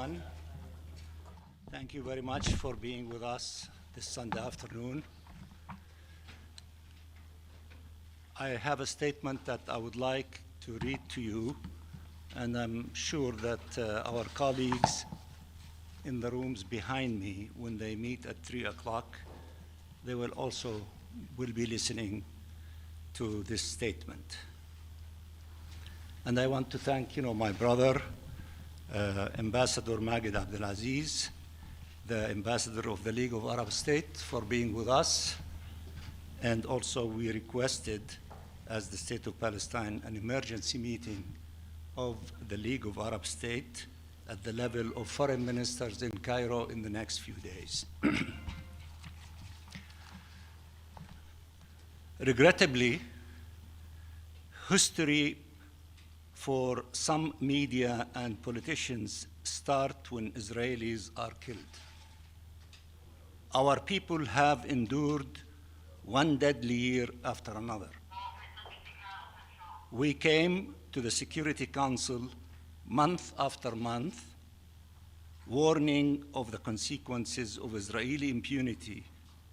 everyone. Thank you very much for being with us this Sunday afternoon. I have a statement that I would like to read to you, and I'm sure that our colleagues in the rooms behind me, when they meet at 3 o'clock, they will also be listening to this statement. And I want to thank, my brother, Ambassador Maged Abdelaziz, the ambassador of the League of Arab States, for being with us. And also we requested, as the State of Palestine, an emergency meeting of the League of Arab States at the level of foreign ministers in Cairo in the next few days. Regrettably, history for some media and politicians start when Israelis are killed. Our people have endured one deadly year after another. We came to the Security Council month after month, warning of the consequences of Israeli impunity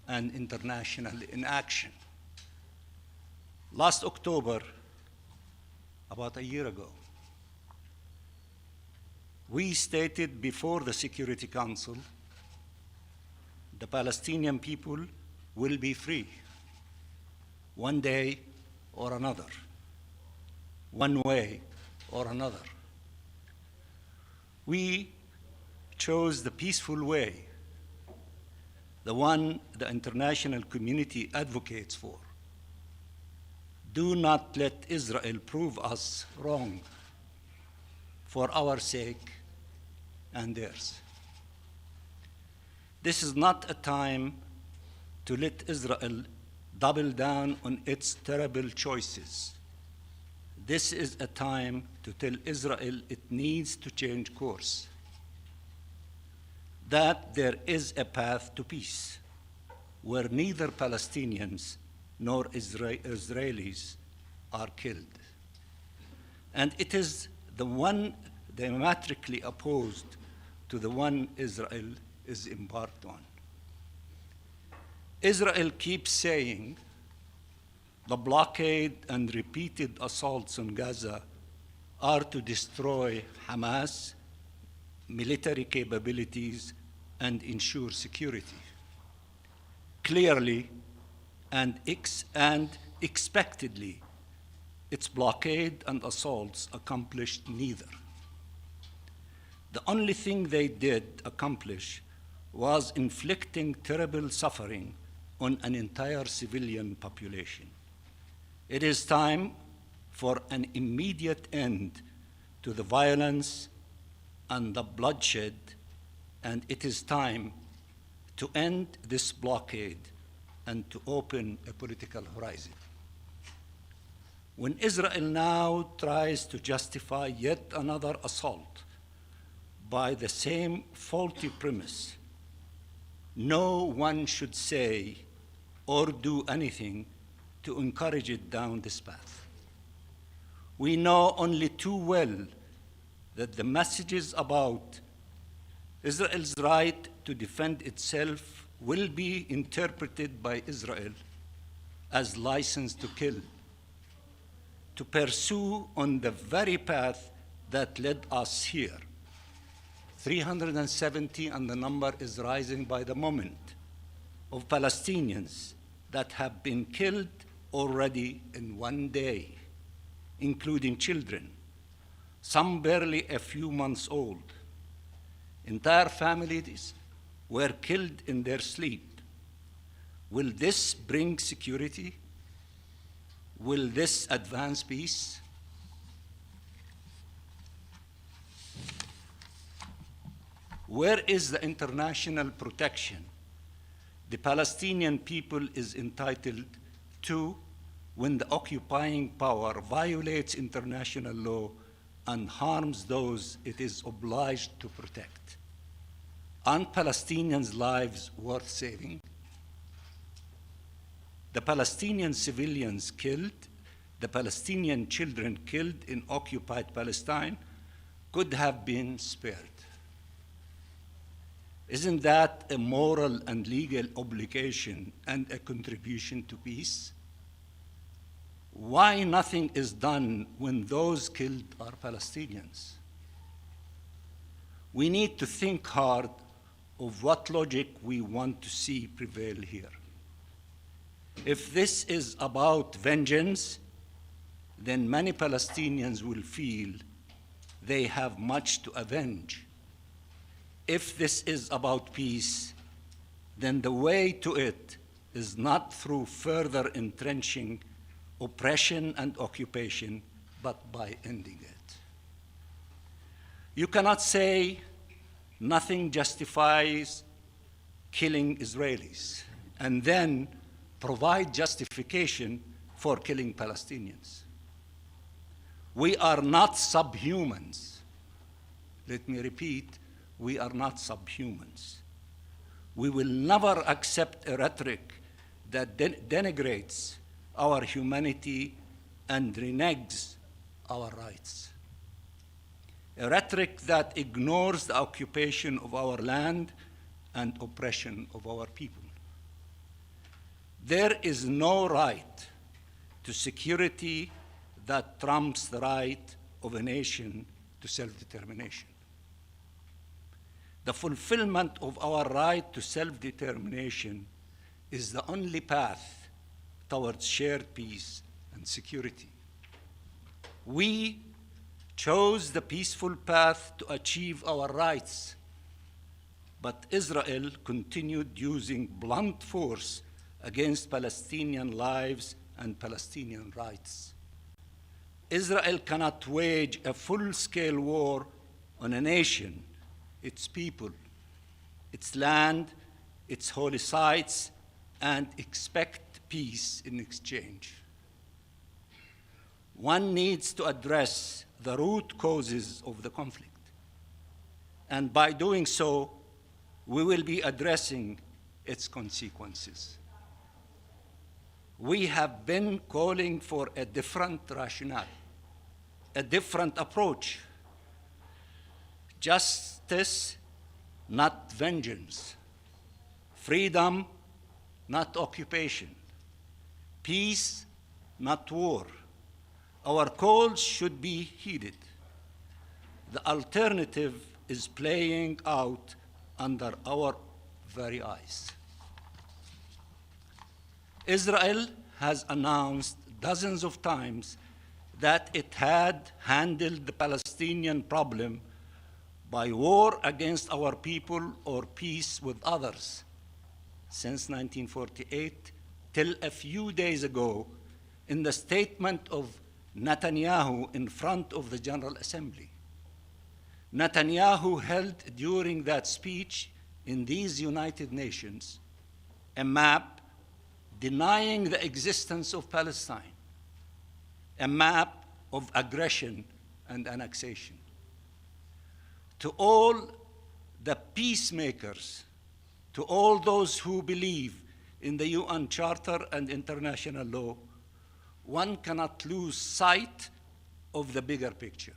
and international inaction. Last October, about a year ago, we stated before the Security Council, the Palestinian people will be free one day or another, one way or another. We chose the peaceful way, the one the international community advocates for. Do not let Israel prove us wrong for our sake and theirs. This is not a time to let Israel double down on its terrible choices. This is a time to tell Israel it needs to change course, that there is a path to peace where neither Palestinians nor Israelis are killed. And it is the one diametrically opposed to the one Israel is embarked on. Israel keeps saying the blockade and repeated assaults on Gaza are to destroy Hamas, military capabilities, and ensure security. Clearly, and expectedly, its blockade and assaults accomplished neither. The only thing they did accomplish was inflicting terrible suffering on an entire civilian population. It is time for an immediate end to the violence and the bloodshed, and it is time to end this blockade and to open a political horizon. When Israel now tries to justify yet another assault by the same faulty premise, no one should say or do anything to encourage it down this path. We know only too well that the messages about Israel's right to defend itself will be interpreted by Israel as license to kill, to pursue on the very path that led us here. 370, and the number is rising by the moment, of Palestinians that have been killed already in one day, including children, some barely a few months old. Entire families were killed in their sleep. Will this bring security? Will this advance peace? Where is the international protection the Palestinian people is entitled to when the occupying power violates international law and harms those it is obliged to protect? Aren't Palestinians' lives worth saving? The Palestinian civilians killed, the Palestinian children killed in occupied Palestine could have been spared. Isn't that a moral and legal obligation and a contribution to peace? Why nothing is done when those killed are Palestinians? We need to think hard of what logic we want to see prevail here. If this is about vengeance, then many Palestinians will feel they have much to avenge. If this is about peace, then the way to it is not through further entrenching oppression and occupation, but by ending it. You cannot say nothing justifies killing Israelis and then provide justification for killing Palestinians. We are not subhumans. Let me repeat, we are not subhumans. We will never accept a rhetoric that denigrates our humanity and reneges our rights. A rhetoric that ignores the occupation of our land and oppression of our people. There is no right to security that trumps the right of a nation to self-determination. The fulfillment of our right to self-determination is the only path towards shared peace and security. We chose the peaceful path to achieve our rights, but Israel continued using blunt force against Palestinian lives and Palestinian rights. Israel cannot wage a full-scale war on a nation, its people, its land, its holy sites, and expect peace in exchange. One needs to address the root causes of the conflict. And by doing so, we will be addressing its consequences. We have been calling for a different rationale, a different approach. Justice, not vengeance. Freedom, not occupation. Peace, not war. Our calls should be heeded. The alternative is playing out under our very eyes. Israel has announced dozens of times that it had handled the Palestinian problem by war against our people or peace with others since 1948 till a few days ago in the statement of Netanyahu in front of the General Assembly. Netanyahu held during that speech in these United Nations a map denying the existence of Palestine, a map of aggression and annexation. To all the peacemakers, to all those who believe in the UN Charter and international law, one cannot lose sight of the bigger picture.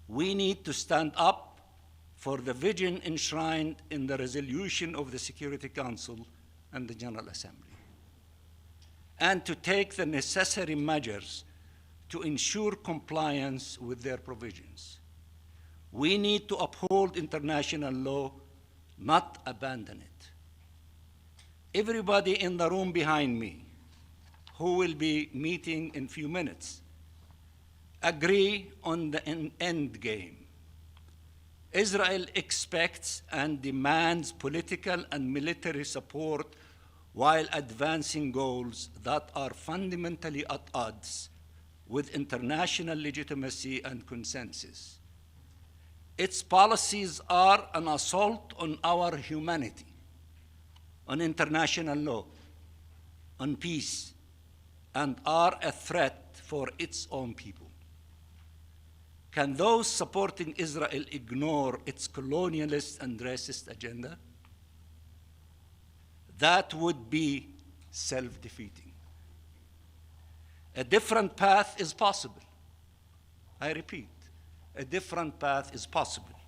We need to stand up for the vision enshrined in the resolution of the Security Council and the General Assembly, and to take the necessary measures to ensure compliance with their provisions. We need to uphold international law, not abandon it. Everybody in the room behind me, who will be meeting in a few minutes, agree on the end game. Israel expects and demands political and military support while advancing goals that are fundamentally at odds with international legitimacy and consensus. Its policies are an assault on our humanity, on international law, on peace, and are a threat for its own people. Can those supporting Israel ignore its colonialist and racist agenda? That would be self-defeating. A different path is possible. I repeat, a different path is possible.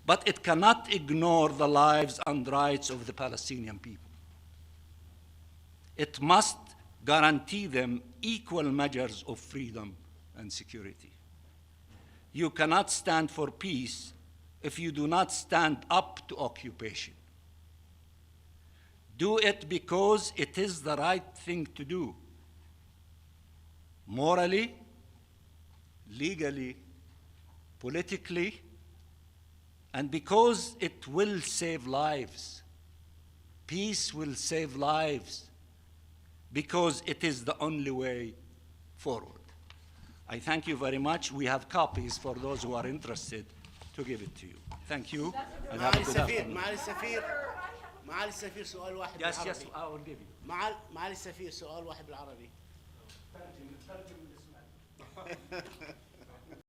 but it cannot ignore the lives and rights of the Palestinian people. It must guarantee them equal measures of freedom and security. You cannot stand for peace if you do not stand up to occupation. Do it because it is the right thing to do, morally, legally, politically, and because it will save lives. Peace will save lives because it is the only way forward. I thank you very much. We have copies for those who are interested to give it to you. Thank you. And have a good afternoon. معالي السفير سؤال واحد Yes, بالعربي. yes, I will give you. معالي السفير سؤال واحد بالعربي.